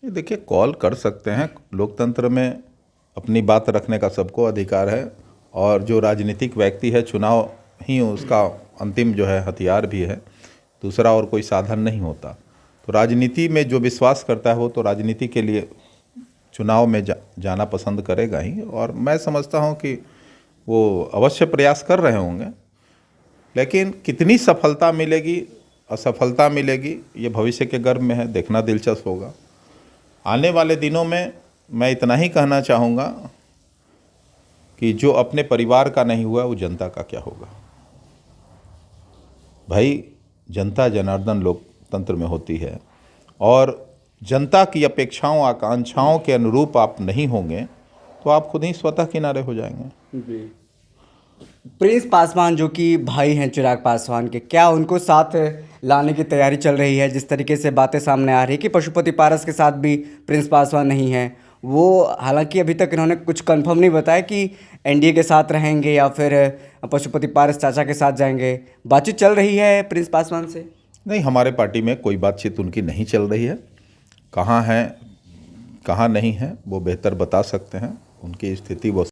ये देखिए, कॉल कर सकते हैं। लोकतंत्र में अपनी बात रखने का सबको अधिकार है और जो राजनीतिक व्यक्ति है, चुनाव ही उसका अंतिम जो है हथियार भी है, दूसरा और कोई साधन नहीं होता। तो राजनीति में जो विश्वास करता है वो तो राजनीति के लिए चुनाव में जाना पसंद करेगा ही, और मैं समझता हूँ कि वो अवश्य प्रयास कर रहे होंगे। लेकिन कितनी सफलता मिलेगी, असफलता मिलेगी, ये भविष्य के गर्भ में है, देखना दिलचस्प होगा। आने वाले दिनों में मैं इतना ही कहना चाहूँगा कि जो अपने परिवार का नहीं हुआ वो जनता का क्या होगा। भाई, जनता जनार्दन लोकतंत्र में होती है और जनता की अपेक्षाओं आकांक्षाओं के अनुरूप आप नहीं होंगे तो आप खुद ही स्वतः किनारे हो जाएंगे। जी। प्रिंस पासवान जो कि भाई हैं चिराग पासवान के, क्या उनको साथ लाने की तैयारी चल रही है? जिस तरीके से बातें सामने आ रही है कि पशुपति पारस के साथ भी प्रिंस पासवान नहीं है, वो हालांकि अभी तक इन्होंने कुछ कंफर्म नहीं बताया कि एनडीए के साथ रहेंगे या फिर पशुपति पारस चाचा के साथ जाएंगे। बातचीत चल रही है प्रिंस पासवान से? नहीं, हमारे पार्टी में कोई बातचीत उनकी नहीं चल रही है। कहाँ हैं कहाँ नहीं है वो बेहतर बता सकते हैं, उनकी स्थिति वो।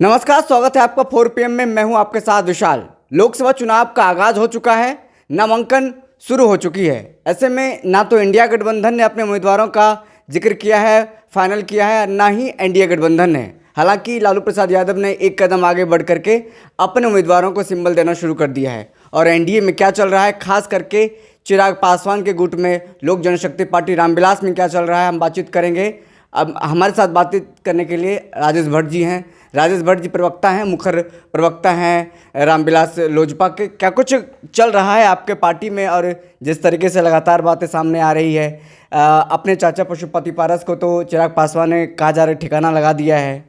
नमस्कार, स्वागत है आपका 4 PM में। मैं हूं आपके साथ विशाल। लोकसभा चुनाव का आगाज हो चुका है, नामांकन शुरू हो चुकी है। ऐसे में ना तो इंडिया गठबंधन ने अपने उम्मीदवारों का जिक्र किया है, फाइनल किया है, ना ही एनडीए गठबंधन ने। हालांकि लालू प्रसाद यादव ने एक कदम आगे बढ़ करके अपने उम्मीदवारों को सिंबल देना शुरू कर दिया है। और एनडीए में क्या चल रहा है, खास करके चिराग पासवान के गुट में लोक जनशक्ति पार्टी रामविलास में क्या चल रहा है, हम बातचीत करेंगे। अब हमारे साथ बातचीत करने के लिए राजेश भट्ट जी हैं। राजेश भट्ट जी प्रवक्ता हैं, मुखर प्रवक्ता हैं रामविलास लोजपा के। क्या कुछ चल रहा है आपके पार्टी में? और जिस तरीके से लगातार बातें सामने आ रही है, अपने चाचा पशुपति पारस को तो चिराग पासवान ने कहा जा रहा ठिकाना लगा दिया है।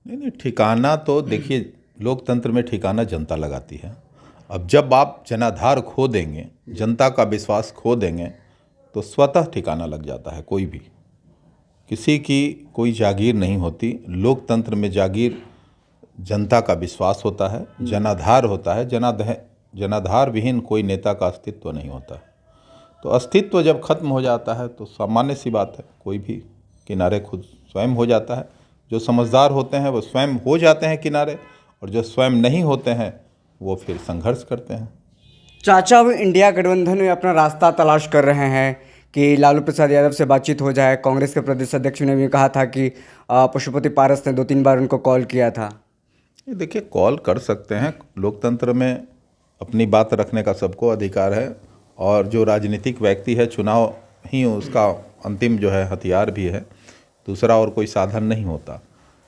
नहीं, ठिकाना तो देखिए, लोकतंत्र में ठिकाना जनता लगाती है। अब जब आप जनाधार खो देंगे, जनता का विश्वास खो देंगे, तो स्वतः ठिकाना लग जाता है। कोई भी, किसी की कोई जागीर नहीं होती। लोकतंत्र में जागीर जनता का विश्वास होता है, जनाधार होता है। जनाधार विहीन कोई नेता का अस्तित्व नहीं होता। तो अस्तित्व जब खत्म हो जाता है तो सामान्य सी बात है, कोई भी किनारे खुद स्वयं हो जाता है। जो समझदार होते हैं वो स्वयं हो जाते हैं किनारे, और जो स्वयं नहीं होते हैं वो फिर संघर्ष करते हैं। चाचा भी इंडिया गठबंधन में अपना रास्ता तलाश कर रहे हैं कि लालू प्रसाद यादव से बातचीत हो जाए। कांग्रेस के प्रदेश अध्यक्ष ने भी कहा था कि पशुपति पारस ने 2-3 बार उनको कॉल किया था। ये देखिए, कॉल कर सकते हैं। लोकतंत्र में अपनी बात रखने का सबको अधिकार है और जो राजनीतिक व्यक्ति है, चुनाव ही उसका अंतिम जो है हथियार भी है, दूसरा और कोई साधन नहीं होता।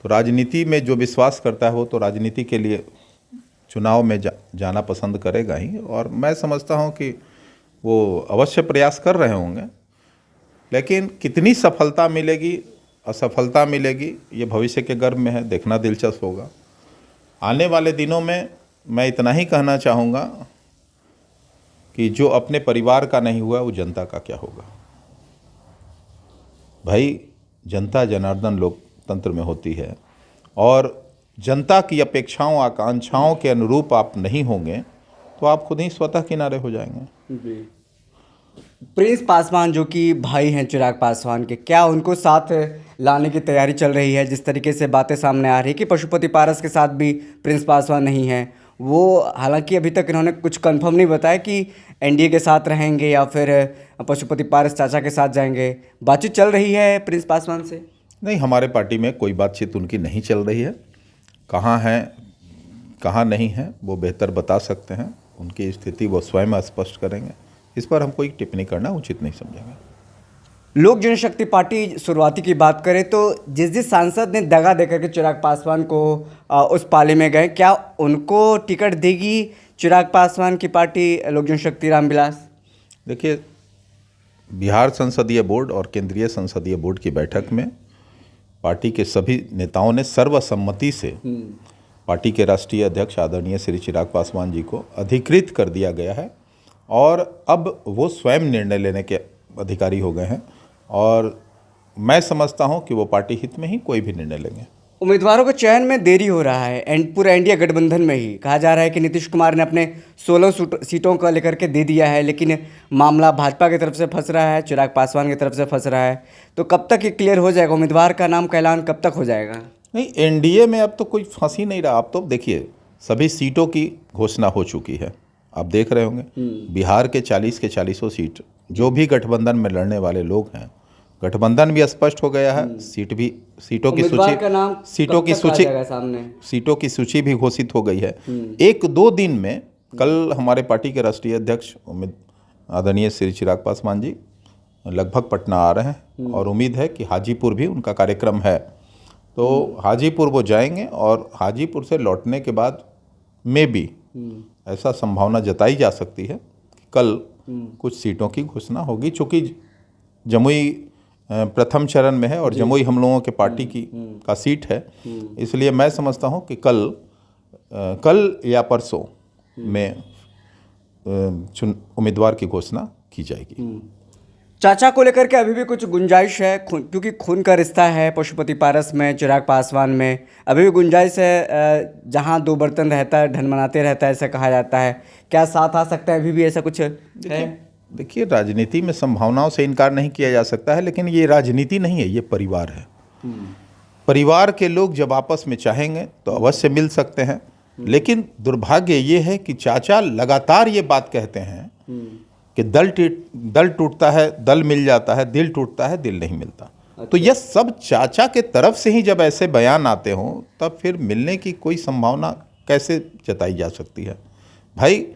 तो राजनीति में जो विश्वास करता है वो तो राजनीति के लिए चुनाव में जाना पसंद करेगा ही, और मैं समझता हूँ कि वो अवश्य प्रयास कर रहे होंगे। लेकिन कितनी सफलता मिलेगी, असफलता मिलेगी, ये भविष्य के गर्भ में है, देखना दिलचस्प होगा। आने वाले दिनों में मैं इतना ही कहना चाहूँगा कि जो अपने परिवार का नहीं हुआ वो जनता का क्या होगा। भाई, जनता जनार्दन लोकतंत्र में होती है और जनता की अपेक्षाओं आकांक्षाओं के अनुरूप आप नहीं होंगे तो आप खुद ही स्वतः किनारे हो जाएंगे। जी। प्रिंस पासवान जो कि भाई हैं चिराग पासवान के, क्या उनको साथ लाने की तैयारी चल रही है? जिस तरीके से बातें सामने आ रही है कि पशुपति पारस के साथ भी प्रिंस पासवान नहीं है, वो हालांकि अभी तक इन्होंने कुछ कंफर्म नहीं बताया कि एनडीए के साथ रहेंगे या फिर पशुपति पारस चाचा के साथ जाएंगे। बातचीत चल रही है प्रिंस पासवान से? नहीं, हमारे पार्टी में कोई बातचीत उनकी नहीं चल रही है। कहाँ हैं कहाँ नहीं है वो बेहतर बता सकते हैं, उनकी स्थिति वो स्वयं स्पष्ट करेंगे। इस पर हम कोई टिप्पणी करना उचित नहीं समझेंगे। लोक जनशक्ति पार्टी शुरुआती की बात करें तो जिस सांसद ने दगा देकर के चिराग पासवान को उस पाले में गए, क्या उनको टिकट देगी चिराग पासवान की पार्टी लोक जनशक्ति रामविलास? देखिए, बिहार संसदीय बोर्ड और केंद्रीय संसदीय बोर्ड की बैठक में पार्टी के सभी नेताओं ने सर्वसम्मति से पार्टी के राष्ट्रीय अध्यक्ष आदरणीय श्री चिराग पासवान जी को अधिकृत कर दिया गया है, और अब वो स्वयं निर्णय लेने के अधिकारी हो गए हैं। और मैं समझता हूं कि वो पार्टी हित में ही कोई भी निर्णय लेंगे। उम्मीदवारों के चयन में देरी हो रहा है पूरा इंडिया गठबंधन में ही कहा जा रहा है कि नीतीश कुमार ने अपने 16 सीटों को लेकर के दे दिया है, लेकिन मामला भाजपा की तरफ से फंस रहा है, चिराग पासवान की तरफ से फंस रहा है। तो कब तक ये क्लियर हो जाएगा? उम्मीदवार का नाम का ऐलान कब तक हो जाएगा? नहीं, एनडीए में अब तो कोई फंस ही नहीं रहा। अब तो देखिए सभी सीटों की घोषणा हो चुकी है, आप देख रहे होंगे। बिहार के 40 के 40 सीट जो भी गठबंधन में लड़ने वाले लोग हैं, गठबंधन भी स्पष्ट हो गया है, सीटों की सूची सीटों की सूची भी घोषित हो गई है। 1-2 दिन में कल हमारे पार्टी के राष्ट्रीय अध्यक्ष आदरणीय श्री चिराग पासवान जी लगभग पटना आ रहे हैं और उम्मीद है कि हाजीपुर भी उनका कार्यक्रम है, तो हाजीपुर वो जाएंगे और हाजीपुर से लौटने के बाद में भी ऐसा संभावना जताई जा सकती है कि कल कुछ सीटों की घोषणा होगी। चूँकि जमुई प्रथम चरण में है और जमुई हम लोगों के पार्टी का सीट है, इसलिए मैं समझता हूं कि कल या परसों में उम्मीदवार की घोषणा की जाएगी। चाचा को लेकर के अभी भी कुछ गुंजाइश है, क्योंकि खून का रिश्ता है पशुपति पारस में, चिराग पासवान में अभी भी गुंजाइश है। जहां 2 बर्तन रहता है ढन मनाते रहता है, ऐसा कहा जाता है। क्या साथ आ सकता है? अभी भी ऐसा कुछ है? देखिए, राजनीति में संभावनाओं से इनकार नहीं किया जा सकता है, लेकिन ये राजनीति नहीं है, ये परिवार है। परिवार के लोग जब आपस में चाहेंगे तो अवश्य मिल सकते हैं, लेकिन दुर्भाग्य ये है कि चाचा लगातार ये बात कहते हैं कि दल टूटता है दल मिल जाता है, दिल टूटता है दिल नहीं मिलता। तो यह सब चाचा के तरफ से ही जब ऐसे बयान आते हों, तब फिर मिलने की कोई संभावना कैसे जताई जा सकती है? भाई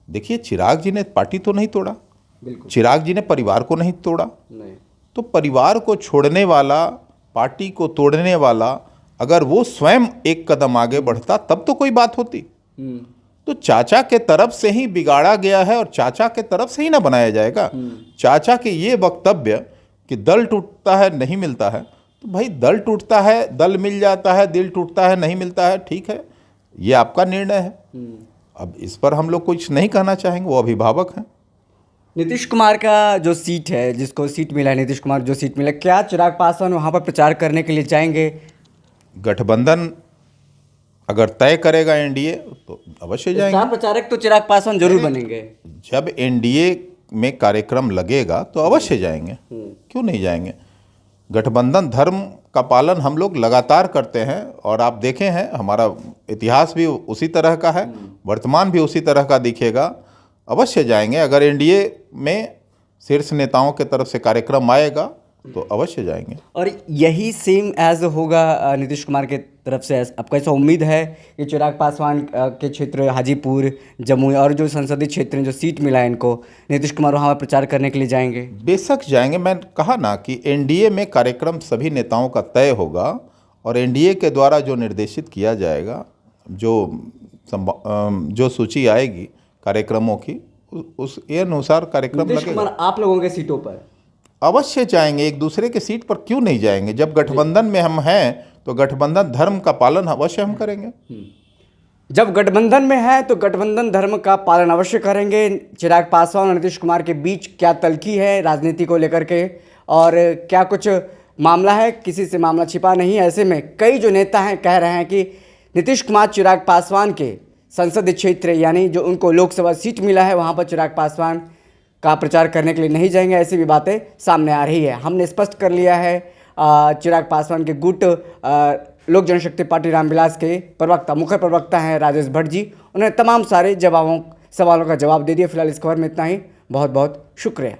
देखिए, चिराग जी ने पार्टी तो नहीं तोड़ा, चिराग जी ने परिवार को नहीं तोड़ा, तो परिवार को छोड़ने वाला, पार्टी को तोड़ने वाला अगर वो स्वयं एक कदम आगे बढ़ता तब तो कोई बात होती। तो चाचा के तरफ से ही बिगाड़ा गया है और चाचा के तरफ से ही ना बनाया जाएगा। चाचा के ये वक्तव्य कि दल टूटता है नहीं मिलता है, तो भाई दल टूटता है दल मिल जाता है, दिल टूटता है नहीं मिलता है, ठीक है, ये आपका निर्णय है। अब इस पर हम लोग कुछ नहीं कहना चाहेंगे, वो अभिभावक हैं। नीतीश कुमार का जो सीट है, जिसको सीट मिला है, नीतीश कुमार जो सीट मिला, क्या चिराग पासवान वहाँ पर प्रचार करने के लिए जाएंगे? गठबंधन अगर तय करेगा एनडीए तो अवश्य जाएंगे। स्टार प्रचारक तो चिराग पासवान जरूर बनेंगे। जब एनडीए में कार्यक्रम लगेगा तो अवश्य जाएंगे, क्यों नहीं जाएंगे? गठबंधन धर्म का पालन हम लोग लगातार करते हैं और आप देखे हैं हमारा इतिहास भी उसी तरह का है, वर्तमान भी उसी तरह का दिखेगा। अवश्य जाएंगे, अगर एनडीए में शीर्ष नेताओं के तरफ से कार्यक्रम आएगा तो अवश्य जाएंगे। और यही सेम एज होगा नीतीश कुमार के तरफ से? आपको ऐसा उम्मीद है कि चिराग पासवान के क्षेत्र हाजीपुर, जमुई और जो संसदीय क्षेत्र में जो सीट मिला है इनको, नीतीश कुमार वहाँ पर प्रचार करने के लिए जाएंगे? बेशक जाएंगे। मैं कहा ना कि एनडीए में कार्यक्रम सभी नेताओं का तय होगा और एनडीए के द्वारा जो निर्देशित किया जाएगा, जो सूची आएगी कार्यक्रमों की, उसके अनुसार कार्यक्रम लगेगा। आप लोगों के सीटों पर अवश्य जाएंगे, एक दूसरे के सीट पर क्यों नहीं जाएंगे? जब गठबंधन में हम हैं तो गठबंधन धर्म का पालन अवश्य हम करेंगे। जब गठबंधन में है तो गठबंधन धर्म का पालन अवश्य करेंगे। चिराग पासवान और नीतीश कुमार के बीच क्या तल्खी है राजनीति को लेकर के, और क्या कुछ मामला है? किसी से मामला छिपा नहीं है। ऐसे में कई जो नेता हैं कह रहे हैं कि नीतीश कुमार चिराग पासवान के संसदीय क्षेत्र, यानी जो उनको लोकसभा सीट मिला है, वहाँ पर चिराग पासवान का प्रचार करने के लिए नहीं जाएंगे। ऐसी भी बातें सामने आ रही है। हमने स्पष्ट कर लिया है चिराग पासवान के गुट लोक जनशक्ति पार्टी रामविलास के प्रवक्ता, मुख्य प्रवक्ता हैं राजेश भट्ट जी। उन्होंने तमाम सारे सवालों का जवाब दे दिया। फिलहाल इस खबर में इतना ही। बहुत बहुत शुक्रिया।